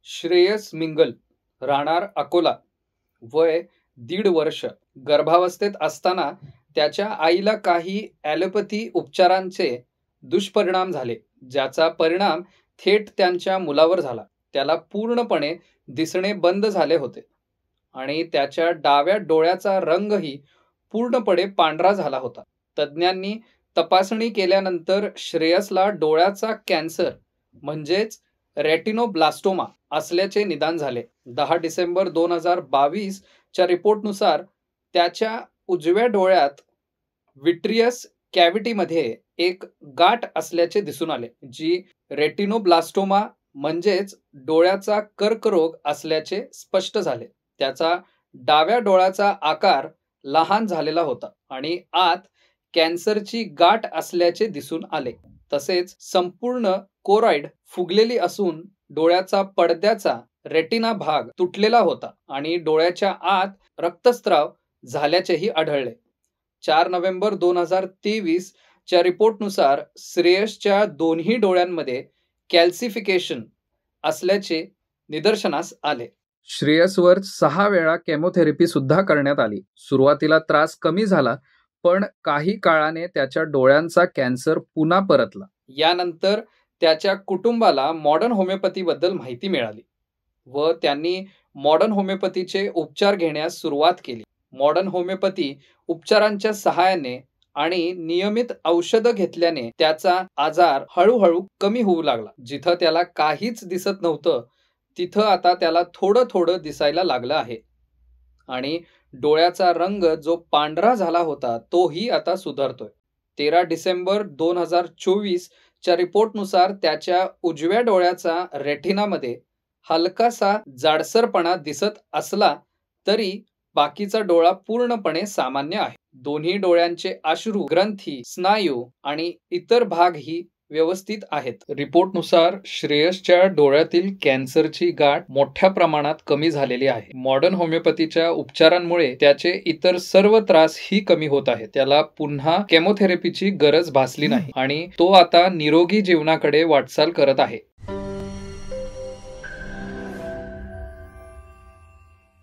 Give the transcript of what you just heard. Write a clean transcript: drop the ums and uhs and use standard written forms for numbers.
Shreyas mingle, राहणार अकोला, वय 1.5 वर्ष. गर्भावस्थेत असताना त्याच्या आईला काही ॲलोपॅथी उपचारांचे दुष्परिणाम झाले, ज्याचा परिणाम थेट त्यांच्या मुलावर झाला. त्याला पूर्णपणे दिसणे बंद झाले होते आणि त्याच्या डाव्या डोळ्याचा रंगही पूर्णपणे पांढरा झाला होता. तज्ज्ञांनी तपासणी केल्यानंतर श्रेयसला डोळ्याचा कॅन्सर म्हणजेच रेटिनोब्लास्टोमा असल्याचे निदान झाले. 10 डिसेंबर 2022 च्या रिपोर्टनुसार त्याच्या उजव्या डोळ्यात विट्रियस कॅव्हिटीमध्ये एक गाठ असल्याचे दिसून आले, जी रेटिनोब्लास्टोमा म्हणजेच डोळ्याचा कर्करोग असल्याचे स्पष्ट झाले. त्याचा डाव्या डोळ्याचा आकार लहान झालेला होता आणि आत कॅन्सरची गाठ असल्याचे दिसून आले. तसेच संपूर्ण कोरॉइड फुगलेली असून डोळ्याचा पडद्याचा रेटिना भाग तुटलेला होता आणि डोळ्याच्या आत रक्तस्राव झाल्याचेही आढळले. 4 नोव्हेंबर 2023 च्या रिपोर्टनुसार श्रेयसच्या दोन्ही डोळ्यांमध्ये कॅल्सिफिकेशन असल्याचे निदर्शनास आले. श्रेयसवर 6 वेळा केमोथेरपी सुद्धा करण्यात आली. सुरुवातीला त्रास कमी झाला, पण काही काळाने त्याच्या डोळ्यांचा कॅन्सर पुन्हा परतला. यानंतर त्याच्या कुटुंबाला मॉडर्न होमिओपॅथीबद्दल माहिती मिळाली व त्यांनी मॉडर्न होमिओपॅथीचे उपचार घेण्यास सुरुवात केली. मॉडर्न होमिओपॅथी उपचारांच्या सहाय्याने आणि नियमित औषधं घेतल्याने त्याचा आजार हळूहळू कमी होऊ लागला. जिथं त्याला काहीच दिसत नव्हतं, तिथं आता त्याला थोडं थोडं दिसायला लागलं आहे आणि डोळ्याचा रंग जो पांढरा झाला होता तोही आता सुधारतोय. 13 डिसेंबर 2024 च्या रिपोर्टनुसार त्याच्या उजव्या डोळ्याचा रेटिनामध्ये हलकासा जाडसरपणा दिसत असला तरी बाकीचा डोळा पूर्णपणे सामान्य आहे. दोन्ही डोळ्यांचे अश्रू, ग्रंथी, स्नायू आणि इतर भागही व्यवस्थित आहेत. रिपोर्टनुसार श्रेयसच्या डोळ्यातील कॅन्सरची गाठ मोठ्या प्रमाणात कमी झालेली आहे. मॉडर्न होमिओपॅथीच्या उपचारांमुळे त्याचे इतर सर्व त्रास ही कमी होत आहेत. त्याला पुन्हा केमोथेरपीची गरज भासली नाही आणि तो आता निरोगी जीवनाकडे वाटचाल करत आहे.